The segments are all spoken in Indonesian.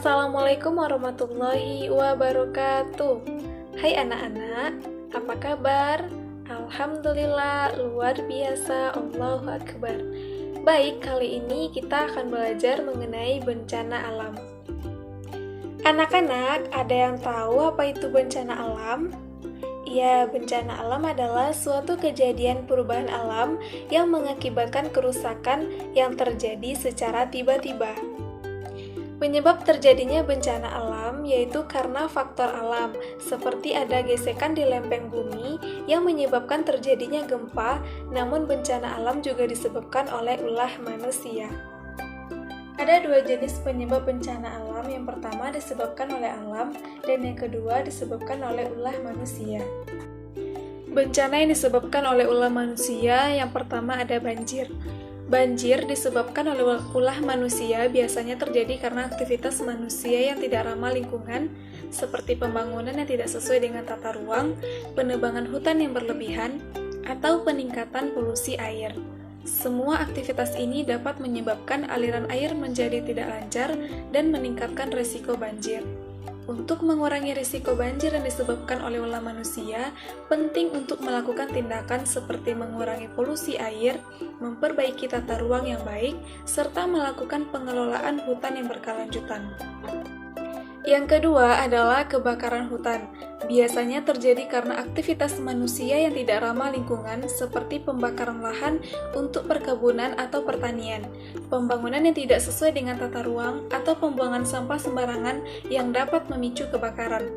Assalamualaikum warahmatullahi wabarakatuh. Hai anak-anak, apa kabar? Alhamdulillah, luar biasa, Allahu Akbar. Baik, kali ini kita akan belajar mengenai bencana alam. Anak-anak, ada yang tahu apa itu bencana alam? Ya, bencana alam adalah suatu kejadian perubahan alam yang mengakibatkan kerusakan yang terjadi secara tiba-tiba. Penyebab terjadinya bencana alam yaitu karena faktor alam, seperti ada gesekan di lempeng bumi yang menyebabkan terjadinya gempa, namun bencana alam juga disebabkan oleh ulah manusia. Ada dua jenis penyebab bencana alam, yang pertama disebabkan oleh alam, dan yang kedua disebabkan oleh ulah manusia. Bencana yang disebabkan oleh ulah manusia, yang pertama ada banjir. Banjir disebabkan oleh ulah manusia biasanya terjadi karena aktivitas manusia yang tidak ramah lingkungan, seperti pembangunan yang tidak sesuai dengan tata ruang, penebangan hutan yang berlebihan, atau peningkatan polusi air. Semua aktivitas ini dapat menyebabkan aliran air menjadi tidak lancar dan meningkatkan risiko banjir. Untuk mengurangi risiko banjir yang disebabkan oleh ulah manusia, penting untuk melakukan tindakan seperti mengurangi polusi air, memperbaiki tata ruang yang baik, serta melakukan pengelolaan hutan yang berkelanjutan. Yang kedua adalah kebakaran hutan. Biasanya terjadi karena aktivitas manusia yang tidak ramah lingkungan, seperti pembakaran lahan untuk perkebunan atau pertanian, pembangunan yang tidak sesuai dengan tata ruang, atau pembuangan sampah sembarangan yang dapat memicu kebakaran.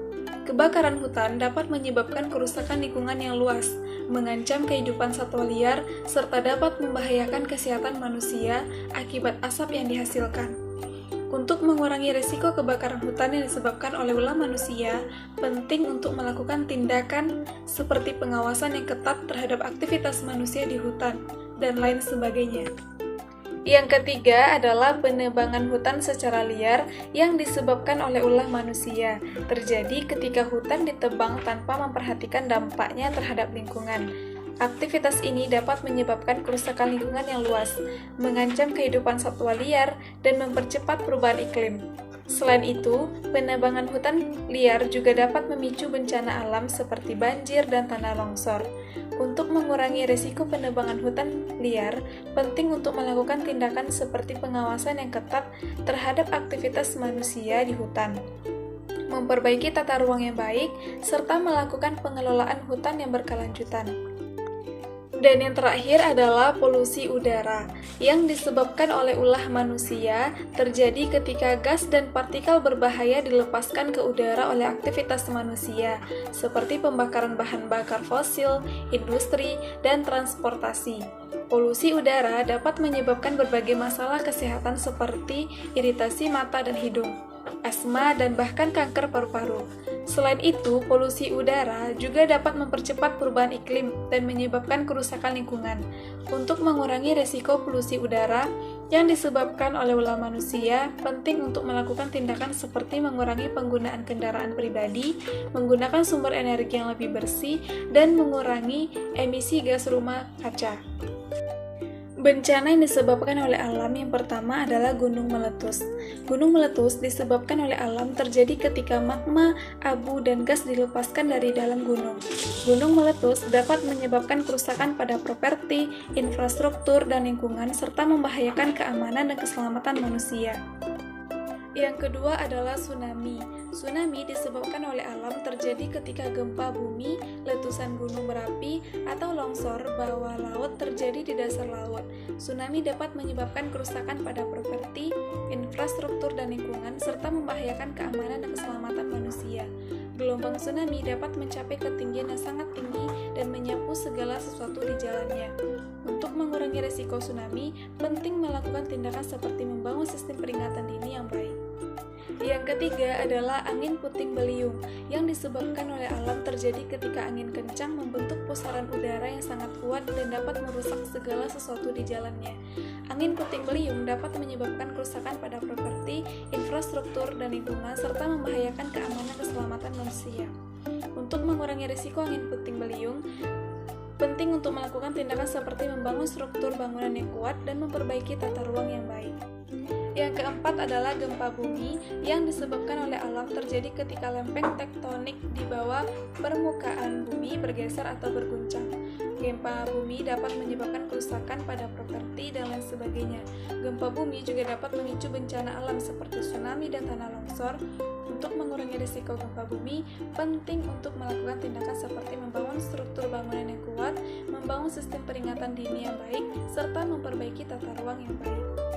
Kebakaran hutan dapat menyebabkan kerusakan lingkungan yang luas, mengancam kehidupan satwa liar, serta dapat membahayakan kesehatan manusia akibat asap yang dihasilkan. Untuk mengurangi risiko kebakaran hutan yang disebabkan oleh ulah manusia, penting untuk melakukan tindakan seperti pengawasan yang ketat terhadap aktivitas manusia di hutan, dan lain sebagainya. Yang ketiga adalah penebangan hutan secara liar yang disebabkan oleh ulah manusia. Terjadi ketika hutan ditebang tanpa memperhatikan dampaknya terhadap lingkungan. Aktivitas ini dapat menyebabkan kerusakan lingkungan yang luas, mengancam kehidupan satwa liar, dan mempercepat perubahan iklim. Selain itu, penebangan hutan liar juga dapat memicu bencana alam seperti banjir dan tanah longsor. Untuk mengurangi risiko penebangan hutan liar, penting untuk melakukan tindakan seperti pengawasan yang ketat terhadap aktivitas manusia di hutan, memperbaiki tata ruang yang baik, serta melakukan pengelolaan hutan yang berkelanjutan. Dan yang terakhir adalah polusi udara, yang disebabkan oleh ulah manusia, terjadi ketika gas dan partikel berbahaya dilepaskan ke udara oleh aktivitas manusia, seperti pembakaran bahan bakar fosil, industri, dan transportasi. Polusi udara dapat menyebabkan berbagai masalah kesehatan seperti iritasi mata dan hidung, asma, dan bahkan kanker paru-paru. Selain itu, polusi udara juga dapat mempercepat perubahan iklim dan menyebabkan kerusakan lingkungan. Untuk mengurangi risiko polusi udara yang disebabkan oleh ulah manusia, penting untuk melakukan tindakan seperti mengurangi penggunaan kendaraan pribadi, menggunakan sumber energi yang lebih bersih, dan mengurangi emisi gas rumah kaca. Bencana yang disebabkan oleh alam yang pertama adalah gunung meletus. Gunung meletus disebabkan oleh alam terjadi ketika magma, abu, dan gas dilepaskan dari dalam gunung. Gunung meletus dapat menyebabkan kerusakan pada properti, infrastruktur, dan lingkungan, serta membahayakan keamanan dan keselamatan manusia. Yang kedua adalah tsunami. Tsunami disebabkan oleh alam terjadi ketika gempa bumi, letusan gunung berapi, atau longsor bawah laut terjadi di dasar laut. Tsunami dapat menyebabkan kerusakan pada properti, infrastruktur, dan lingkungan, serta membahayakan keamanan dan keselamatan manusia. Gelombang tsunami dapat mencapai ketinggian yang sangat tinggi dan menyapu segala sesuatu di jalannya. Untuk mengurangi risiko tsunami, penting melakukan tindakan seperti membangun sistem peringatan dini yang baik. Yang ketiga adalah angin puting beliung, yang disebabkan oleh alam terjadi ketika angin kencang membentuk pusaran udara yang sangat kuat dan dapat merusak segala sesuatu di jalannya. Angin puting beliung dapat menyebabkan kerusakan pada properti, infrastruktur, dan lingkungan, serta membahayakan keamanan dan keselamatan manusia. Untuk mengurangi risiko angin puting beliung, penting untuk melakukan tindakan seperti membangun struktur bangunan yang kuat dan memperbaiki tata ruang yang baik. Yang keempat adalah gempa bumi yang disebabkan oleh alam terjadi ketika lempeng tektonik di bawah permukaan bumi bergeser atau berguncang. Gempa bumi dapat menyebabkan kerusakan pada properti dan lain sebagainya. Gempa bumi juga dapat memicu bencana alam seperti tsunami dan tanah longsor. Untuk mengurangi risiko gempa bumi, penting untuk melakukan tindakan seperti membangun struktur bangunan yang kuat, membangun sistem peringatan dini yang baik, serta memperbaiki tata ruang yang baik.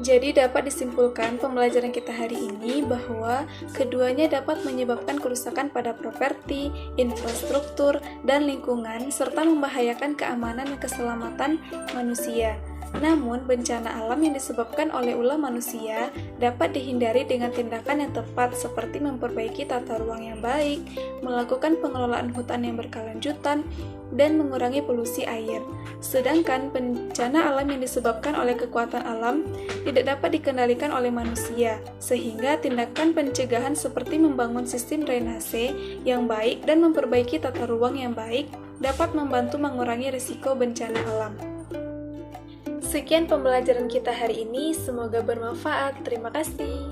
Jadi dapat disimpulkan pembelajaran kita hari ini bahwa keduanya dapat menyebabkan kerusakan pada properti, infrastruktur, dan lingkungan, serta membahayakan keamanan dan keselamatan manusia. Namun, bencana alam yang disebabkan oleh ulah manusia dapat dihindari dengan tindakan yang tepat seperti memperbaiki tata ruang yang baik, melakukan pengelolaan hutan yang berkelanjutan, dan mengurangi polusi air. Sedangkan bencana alam yang disebabkan oleh kekuatan alam tidak dapat dikendalikan oleh manusia, sehingga tindakan pencegahan seperti membangun sistem drainase yang baik dan memperbaiki tata ruang yang baik dapat membantu mengurangi risiko bencana alam. Sekian pembelajaran kita hari ini, semoga bermanfaat. Terima kasih.